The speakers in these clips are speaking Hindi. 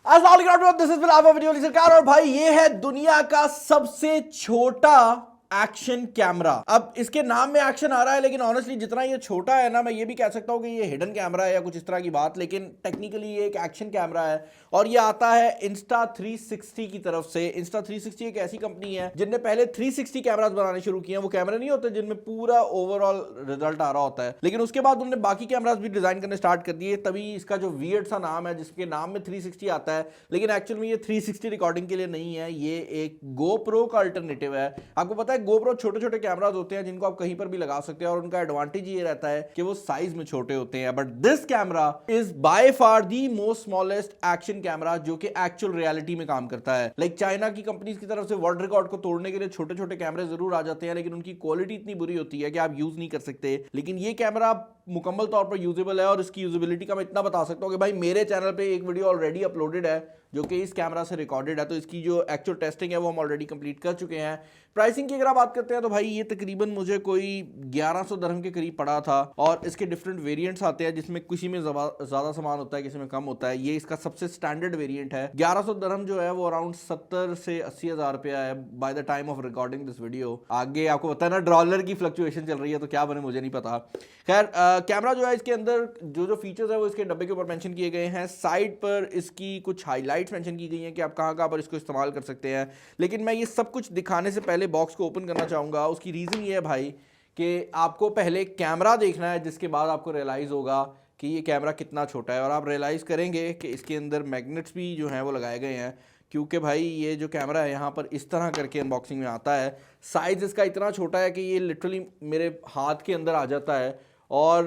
अस्सलाम वालेकुम, दिस इज बिलाल वीडियो सरकार। और भाई ये है दुनिया का सबसे छोटा एक्शन कैमरा। अब इसके नाम में एक्शन आ रहा है, लेकिन ऑनेस्टली जितना ये छोटा है ना, मैं ये भी कह सकता हूँ कि ये हिडन कैमरा है या कुछ इस तरह की बात, लेकिन टेक्निकली ये एक एक्शन कैमरा है। और ये आता है Insta360 की तरफ से। Insta360 एक ऐसी कंपनी है जिनने पहले 360 कैमरास बनाने शुरू किए हैं। वो कैमरे नहीं होते जिनमें पूरा ओवरऑल रिजल्ट आ रहा होता है, लेकिन उसके बाद उन्होंने बाकी कैमरास भी डिजाइन करने स्टार्ट कर दिए। तभी इसका जो वियर्ड सा नाम है, जिसके नाम में 360 आता है, लेकिन एक्चुअल में ये 360 रिकॉर्डिंग के लिए नहीं है। ये एक GoPro का अल्टरनेटिव है। आपको पता है GoPro छोटे छोटे कैमरास होते हैं जिनको आप कहीं पर भी लगा सकते हैं, और उनका एडवांटेज ये रहता है कि वो साइज में छोटे होते हैं। But this camera is by far the most smallest action camera जो कि एक्चुअल रियलिटी में काम करता है। लाइक चाइना की कंपनीज की तरफ से वर्ल्ड रिकॉर्ड को तोड़ने के लिए छोटे छोटे कैमरे जरूर आ जाते हैं, लेकिन उनकी क्वालिटी इतनी बुरी होती है कि आप यूज नहीं कर सकते। लेकिन ये कैमरा मुकम्मल तौर पर यूजेबल है, और इसकी यूजेबिलिटी का मैं इतना बता सकता हूं कि भाई मेरे चैनल पे एक वीडियो ऑलरेडी अपलोडेड है जो कि इस कैमरा से रिकॉर्डेड है। तो इसकी जो एक्चुअल टेस्टिंग है वो हम ऑलरेडी कंप्लीट कर चुके हैं। प्राइसिंग की अगर आप बात करते हैं तो भाई ये तकरीबन मुझे कोई 1100 दरहम के करीब पड़ा था, और इसके डिफरेंट वेरिएंट्स आते हैं जिसमें किसी में ज्यादा सामान होता है, किसी में कम होता है। ये इसका सबसे स्टैंडर्ड वेरिएंट है। 1100 दरहम जो है वो अराउंड 70 से 80 हजार रुपया है by the time of recording this video. आगे आपको पता है ना, डॉलर की फ्लक्चुएशन चल रही है तो क्या बने मुझे नहीं पता। खैर कैमरा जो है इसके अंदर जो फीचर्स है वो इसके डब्बे के ऊपर मेंशन किए गए हैं। साइड पर इसकी कुछ हाईलाइट्स मेंशन की गई हैं कि आप कहां कहां पर इसको इस्तेमाल कर सकते हैं। लेकिन मैं ये सब कुछ दिखाने से पहले बॉक्स को ओपन करना चाहूंगा। उसकी रीजन ये है भाई कि आपको पहले कैमरा देखना है, जिसके बाद आपको रियलाइज होगा कि ये कैमरा कितना छोटा है। और आप रियलाइज करेंगे कि इसके अंदर मैग्नेट्स भी जो हैं वो लगाए गए हैं, क्योंकि भाई ये जो कैमरा है यहाँ पर इस तरह करके अनबॉक्सिंग में आता है। साइज इसका इतना छोटा है कि ये लिटरली मेरे हाथ के अंदर आ जाता है, और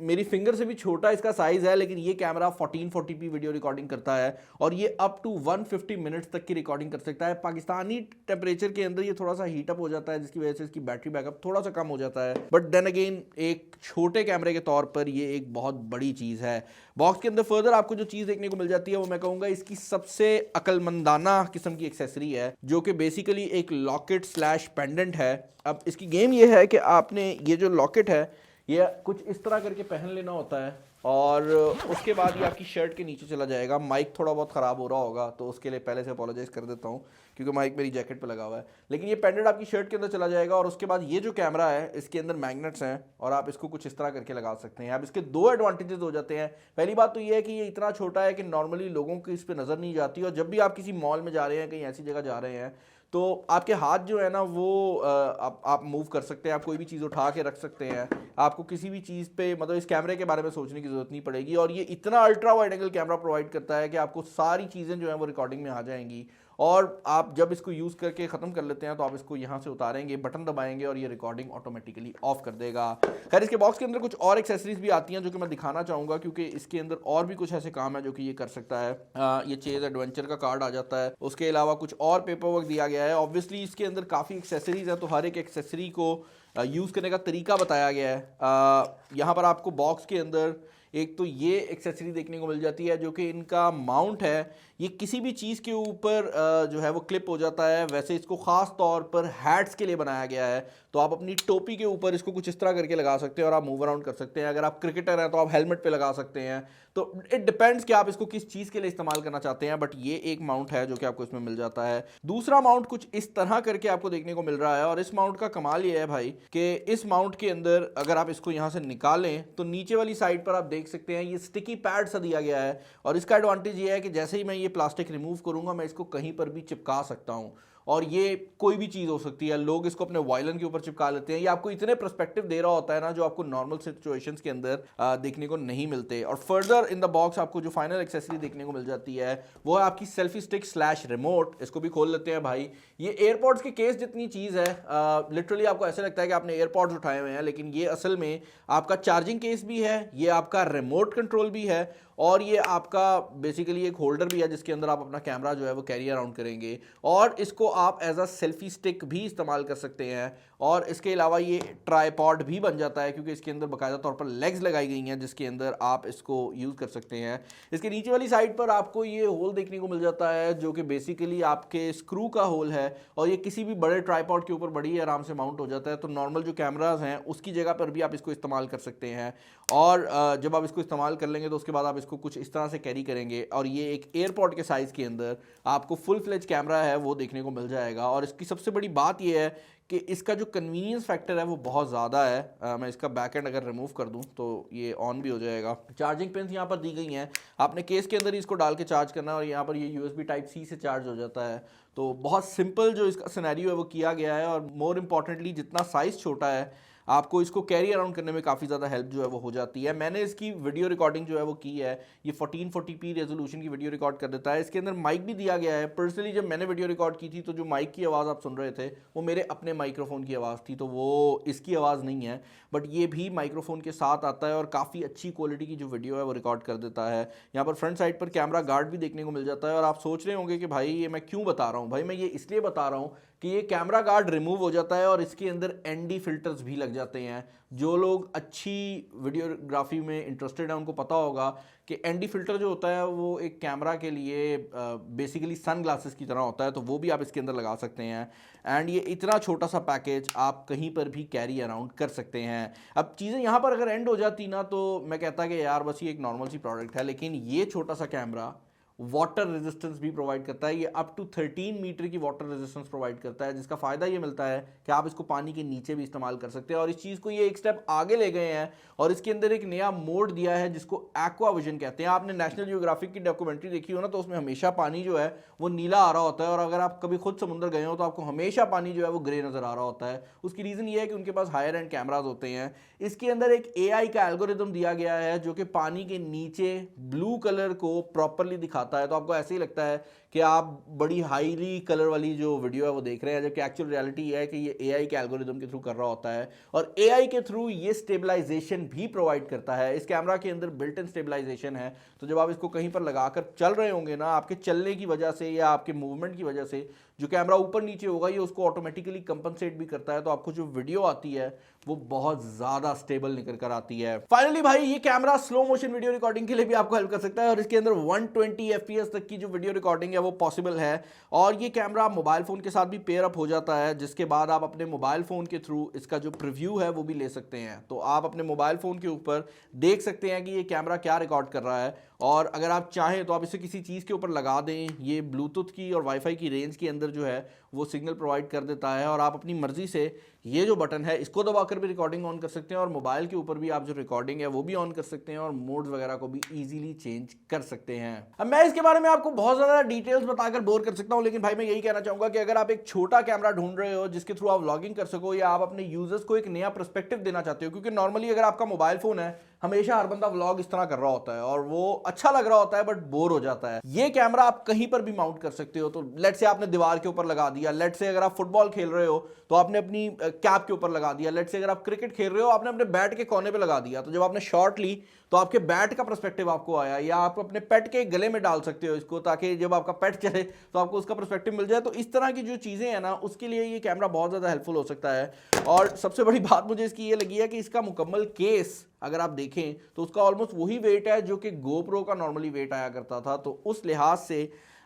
मेरी फिंगर से भी छोटा इसका साइज है। लेकिन ये कैमरा 1440p वीडियो रिकॉर्डिंग करता है, और ये अप टू 150 मिनट्स तक की रिकॉर्डिंग कर सकता है। पाकिस्तानी टेम्परेचर के अंदर ये थोड़ा सा हीटअप हो जाता है, जिसकी वजह से इसकी बैटरी बैकअप थोड़ा सा कम हो जाता है। बट देन अगेन एक छोटे कैमरे के तौर पर ये एक बहुत बड़ी चीज़ है। बॉक्स के अंदर फर्दर आपको जो चीज़ देखने को मिल जाती है वो मैं कहूँगा इसकी सबसे अकलमंदाना किस्म की एक्सेसरी है, जो कि बेसिकली एक लॉकेट स्लैश पेंडेंट है। अब इसकी गेम ये है कि आपने ये जो लॉकेट है ये कुछ इस तरह करके पहन लेना होता है, और उसके बाद ये आपकी शर्ट के नीचे चला जाएगा। माइक थोड़ा बहुत ख़राब हो रहा होगा तो उसके लिए पहले से अपोलोजाइज़ कर देता हूँ, क्योंकि माइक मेरी जैकेट पे लगा हुआ है। लेकिन ये पेंडेंट आपकी शर्ट के अंदर चला जाएगा, और उसके बाद ये जो कैमरा है इसके अंदर मैग्नेट्स हैं, और आप इसको कुछ इस तरह करके लगा सकते हैं। अब इसके दो एडवांटेजेस हो जाते हैं। पहली बात तो ये है कि ये इतना छोटा है कि नॉर्मली लोगों की इस पर नज़र नहीं जाती, और जब भी आप किसी मॉल में जा रहे हैं, कहीं ऐसी जगह जा रहे हैं, तो आपके हाथ जो है ना वो आप मूव कर सकते हैं। आप कोई भी चीज़ उठा के रख सकते हैं। आपको किसी भी चीज़ पे मतलब इस कैमरे के बारे में सोचने की ज़रूरत नहीं पड़ेगी। और ये इतना ultra wide angle camera provide करता है कि आपको सारी चीज़ें जो हैं वो रिकॉर्डिंग में आ जाएंगी, और आप जब इसको यूज़ करके ख़त्म कर लेते हैं तो आप इसको यहाँ से उतारेंगे, बटन दबाएंगे, और ये रिकॉर्डिंग ऑटोमेटिकली ऑफ कर देगा। खैर इसके बॉक्स के अंदर कुछ और एक्सेसरीज भी आती हैं जो कि मैं दिखाना चाहूँगा, क्योंकि इसके अंदर और भी कुछ ऐसे काम है जो कि ये कर सकता है। ये चेज एडवेंचर का कार्ड आ जाता है। उसके अलावा कुछ और पेपर वर्क दिया गया है। ऑब्वियसली इसके अंदर काफ़ी एक्सेसरीज हैं, तो हर एक एक्सेसरी को यूज़ करने का तरीका बताया गया है। यहाँ पर आपको बॉक्स के अंदर एक तो ये एक्सेसरी देखने को मिल जाती है, जो कि इनका माउंट है। ये किसी भी चीज़ के ऊपर जो है वो क्लिप हो जाता है। वैसे इसको ख़ास तौर पर हैट्स के लिए बनाया गया है, तो आप अपनी टोपी के ऊपर इसको कुछ इस तरह करके लगा सकते हैं और आप मूव अराउंड कर सकते हैं। अगर आप क्रिकेटर हैं तो आप हेलमेट पे लगा सकते हैं। तो इट डिपेंड्स कि आप इसको किस चीज़ के लिए इस्तेमाल करना चाहते हैं। बट ये एक माउंट है जो कि आपको इसमें मिल जाता है। दूसरा माउंट कुछ इस तरह करके आपको देखने को मिल रहा है, और इस माउंट का कमाल ये है भाई कि इस माउंट के अंदर अगर आप इसको यहाँ से निकालें तो नीचे वाली साइड पर आप देख सकते हैं ये स्टिकी पैड सा दिया गया है। और इसका एडवांटेज ये है कि जैसे ही मैं ये प्लास्टिक रिमूव करूंगा, मैं इसको कहीं पर भी चिपका सकता हूं, और ये कोई भी चीज़ हो सकती है। लोग इसको अपने वायलिन के ऊपर चिपका लेते हैं। ये आपको इतने पर्सपेक्टिव दे रहा होता है ना, जो आपको नॉर्मल सिचुएशंस के अंदर देखने को नहीं मिलते। और फर्दर इन द बॉक्स आपको जो फाइनल एक्सेसरी देखने को मिल जाती है वो है आपकी सेल्फी स्टिक स्लैश रिमोट। इसको भी खोल लेते हैं भाई। ये एयरपॉड्स के केस जितनी चीज़ है, लिटरली आपको ऐसा लगता है कि आपने एयरपॉड्स उठाए हुए हैं, लेकिन ये असल में आपका चार्जिंग केस भी है, ये आपका रिमोट कंट्रोल भी है, और ये आपका बेसिकली एक होल्डर भी है जिसके अंदर आप अपना कैमरा जो है वो कैरी अराउंड करेंगे। और इसको आप एज अ सेल्फी स्टिक भी इस्तेमाल कर सकते हैं। और इसके अलावा ये ट्राईपॉड भी बन जाता है क्योंकि इसके अंदर बाकायदा तौर पर लेग्स लगाई गई हैं जिसके अंदर आप इसको यूज़ कर सकते हैं। इसके नीचे वाली साइड पर आपको ये होल देखने को मिल जाता है जो कि बेसिकली आपके स्क्रू का होल है, और ये किसी भी बड़े ट्राईपॉड के ऊपर बड़ी आराम से माउंट हो जाता है। तो नॉर्मल जो कैमराज हैं उसकी जगह पर भी आप इसको इस्तेमाल कर सकते हैं। और जब आप इसको इस्तेमाल कर लेंगे तो उसके बाद आप इसको कुछ इस तरह से कैरी करेंगे और ये एक एयरपॉड के साइज़ के अंदर आपको फुल फ्लेज कैमरा है वो देखने को मिल जाएगा। और इसकी सबसे बड़ी बात ये है कि इसका जो कन्वीनियंस फैक्टर है वो बहुत ज़्यादा है। मैं इसका बैक एंड अगर रिमूव कर दूं तो ये ऑन भी हो जाएगा। चार्जिंग पिन्स यहाँ पर दी गई हैं, आपने केस के अंदर ही इसको डाल के चार्ज करना है और यहाँ पर ये USB टाइप C से चार्ज हो जाता है। तो बहुत सिंपल जो इसका सिनेरियो है वो किया गया है। और मोर इम्पॉर्टेंटली जितना साइज़ छोटा है आपको इसको कैरी अराउंड करने में काफ़ी ज़्यादा हेल्प जो है वो हो जाती है। मैंने इसकी वीडियो रिकॉर्डिंग जो है वो की है, ये 1440p रेजोल्यूशन की वीडियो रिकॉर्ड कर देता है। इसके अंदर माइक भी दिया गया है। पर्सनली जब मैंने वीडियो रिकॉर्ड की थी तो जो माइक की आवाज़ आप सुन रहे थे वो मेरे अपने माइक्रोफोन की आवाज़ थी, तो वो इसकी आवाज़ नहीं है, बट ये भी माइक्रोफोन के साथ आता है और काफ़ी अच्छी क्वालिटी की जो वीडियो है वो रिकॉर्ड कर देता है। यहाँ पर फ्रंट साइड पर कैमरा गार्ड भी देखने को मिल जाता है। और आप सोच रहे होंगे कि भाई ये मैं क्यों बता रहा हूँ, भाई मैं ये इसलिए बता रहा हूँ कि ये कैमरा गार्ड रिमूव हो जाता है और इसके अंदर ND फिल्टर्स भी लग जाते हैं। जो लोग अच्छी वीडियोग्राफी में इंटरेस्टेड हैं उनको पता होगा कि ND फिल्टर जो होता है वो एक कैमरा के लिए बेसिकली सन ग्लासेस की तरह होता है, तो वो भी आप इसके अंदर लगा सकते हैं। एंड ये इतना छोटा सा पैकेज आप कहीं पर भी कैरी अराउंड कर सकते हैं। अब चीज़ें यहाँ पर अगर एंड हो जाती ना तो मैं कहता कि यार बस ये एक नॉर्मल सी प्रोडक्ट है, लेकिन ये छोटा सा कैमरा वाटर रेजिस्टेंस भी प्रोवाइड करता है। ये अप टू 13 मीटर की वाटर रेजिस्टेंस प्रोवाइड करता है, जिसका फ़ायदा ये मिलता है कि आप इसको पानी के नीचे भी इस्तेमाल कर सकते हैं। और इस चीज़ को ये एक स्टेप आगे ले गए हैं और इसके अंदर एक नया मोड दिया है जिसको एक्वा विजन कहते हैं। आपने नेशनल जियोग्राफिक की डॉक्यूमेंट्री देखी हो ना, तो उसमें हमेशा पानी जो है वो नीला आ रहा होता है, और अगर आप कभी खुद समुद्र गए हो तो आपको हमेशा पानी जो है वो ग्रे नज़र आ रहा होता है। उसकी रीज़न ये है कि उनके पास हायर एंड कैमराज होते हैं। इसके अंदर एक AI का एल्गोरिदम दिया गया है जो कि पानी के नीचे ब्लू कलर को प्रॉपरली दिखाता है। तो आपको ऐसे ही लगता है कि आप बड़ी हाईली कलर वाली जो वीडियो है वो देख रहे हैं, जबकि एक्चुअल रियलिटी ये है कि ये AI के एल्गोरिदम के थ्रू कर रहा होता है। और AI के थ्रू ये स्टेबलाइजेशन भी प्रोवाइड करता है। इस कैमरा के अंदर बिल्ट इन स्टेबलाइजेशन है, तो जब आप इसको कहीं पर लगाकर चल रहे होंगे ना, आपके चलने की वजह से या आपके मूवमेंट की वजह से जो कैमरा ऊपर नीचे होगा ये उसको ऑटोमेटिकली कंपनसेट भी करता है। तो आपको जो वीडियो आती है वो बहुत ज़्यादा स्टेबल निकल कर आती है। फाइनली भाई ये camera slow motion video recording के लिए भी आपको हेल्प कर सकता है और इसके अंदर 120 FPS तक की जो वीडियो रिकॉर्डिंग है वो पॉसिबल है। और ये कैमरा मोबाइल फ़ोन के साथ भी पेयर अप हो जाता है, जिसके बाद आप अपने मोबाइल फ़ोन के थ्रू इसका जो प्रीव्यू है वो भी ले सकते हैं। तो आप अपने मोबाइल फ़ोन के ऊपर देख सकते हैं कि ये कैमरा क्या रिकॉर्ड कर रहा है, और अगर आप चाहें तो आप इसे किसी चीज़ के ऊपर लगा दें। ये ब्लूटूथ की और वाईफाई की रेंज के अंदर जो है वो सिग्नल प्रोवाइड कर देता है, और आप अपनी मर्जी से ये जो बटन है इसको दबाकर भी रिकॉर्डिंग ऑन कर सकते हैं, और मोबाइल के ऊपर भी आप जो रिकॉर्डिंग है वो भी ऑन कर सकते हैं, और मोड्स वगैरह को भी इजीली चेंज कर सकते हैं। अब मैं इसके बारे में आपको बहुत ज़्यादा डिटेल्स बताकर बोर कर सकता हूँ, लेकिन भाई मैं यही कहना चाहूँगा कि अगर आप एक छोटा कैमरा ढूंढ रहे हो जिसके थ्रू आप व्लॉगिंग कर सको, या आप अपने यूजर्स को एक नया पर्सपेक्टिव देना चाहते हो, क्योंकि नॉर्मली अगर आपका मोबाइल फ़ोन है हमेशा हर बंदा व्लॉग इस तरह कर रहा होता है और वो अच्छा लग रहा होता है बट बोर हो जाता है। ये कैमरा आप कहीं पर भी माउंट कर सकते हो। तो लेट से आपने दीवार के ऊपर लगा दिया, लेट से अगर आप फुटबॉल खेल रहे हो तो आपने अपनी कैप के ऊपर लगा दिया, लेट से अगर आप क्रिकेट खेल रहे हो आपने अपने बैट के कोने पे लगा दिया, तो जब आपने शॉट ली तो आपके बैट का पर्सपेक्टिव आपको आया, या आप अपने पेट के गले में डाल सकते हो इसको, ताकि जब आपका पेट चले तो आपको उसका पर्सपेक्टिव मिल जाए। तो इस तरह की जो चीज़ें हैं ना उसके लिए ये कैमरा बहुत ज़्यादा हेल्पफुल हो सकता है। और सबसे बड़ी बात मुझे इसकी ये लगी है कि इसका मुकम्मल केस अगर आप देखें तो उसका ऑलमोस्ट वही वेट है जो कि GoPro का नॉर्मली वेट आया करता था। तो उस लिहाज से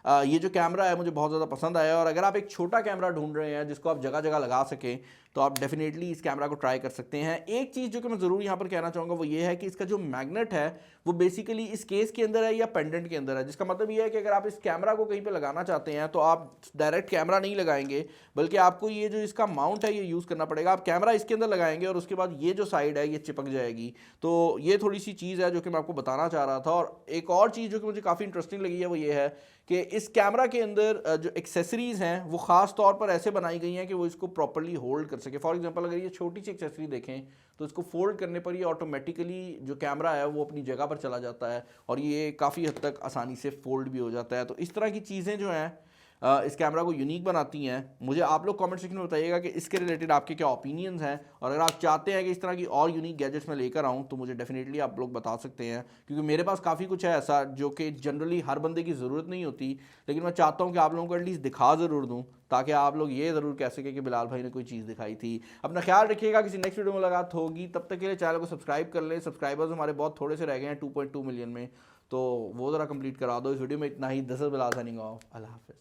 ये जो कैमरा है मुझे बहुत ज़्यादा पसंद आया। और अगर आप एक छोटा कैमरा ढूंढ रहे हैं जिसको आप जगह जगह लगा सकें तो आप डेफिनेटली इस कैमरा को ट्राई कर सकते हैं। एक चीज़ जो कि मैं ज़रूर यहाँ पर कहना चाहूँगा वो ये है कि इसका जो मैग्नेट है वो बेसिकली इस केस के अंदर है या पेंडेंट के अंदर है, जिसका मतलब ये है कि अगर आप इस कैमरा को कहीं पे लगाना चाहते हैं तो आप डायरेक्ट कैमरा नहीं लगाएंगे, बल्कि आपको ये जो इसका माउंट है ये यूज़ करना पड़ेगा। आप कैमरा इसके अंदर लगाएंगे और उसके बाद ये जो साइड है ये चिपक जाएगी। तो ये थोड़ी सी चीज़ है जो कि मैं आपको बताना चाह रहा था। और एक और चीज़ जो कि मुझे काफ़ी इंटरेस्टिंग लगी है वो ये है कि इस कैमरा के अंदर जो एक्सेसरीज़ हैं वो ख़ास तौर पर ऐसे बनाई गई हैं कि वो इसको प्रॉपर्ली होल्ड कर सके। फॉर एग्जांपल अगर ये छोटी सी एक्सेसरी देखें तो इसको फोल्ड करने पर ये ऑटोमेटिकली जो कैमरा है वो अपनी जगह पर चला जाता है और ये काफ़ी हद तक आसानी से फोल्ड भी हो जाता है। तो इस तरह की चीज़ें जो हैं इस कैमरा को यूनिक बनाती हैं। मुझे आप लोग कमेंट सेक्शन में बताइएगा कि इसके रिलेटेड आपके क्या ओपिनियंस हैं, और अगर आप चाहते हैं कि इस तरह की और यूनिक गैजेट्स में लेकर आऊँ तो मुझे डेफिनेटली आप लोग बता सकते हैं, क्योंकि मेरे पास काफ़ी कुछ है ऐसा जो कि जनरली हर बंदे की ज़रूरत नहीं होती, लेकिन मैं चाहता हूँ कि आप लोगों को एटलीस्ट दिखा ज़रूर दूँ, ताकि आप लोग ये ज़रूर कह सकें कि बिलाल भाई ने कोई चीज़ दिखाई थी। अपना ख्याल रखिएगा, किसी नेक्स्ट वीडियो में मुलाकात होगी, तब तक के लिए चैनल को सब्सक्राइब कर लें। सब्सक्राइबर्स हमारे बहुत थोड़े से रह गए हैं 2.2 मिलियन में, तो वो ज़रा कंप्लीट करा दो। इस वीडियो में इतना ही। This is Bilal signing off. अल्लाह हाफ़िज़।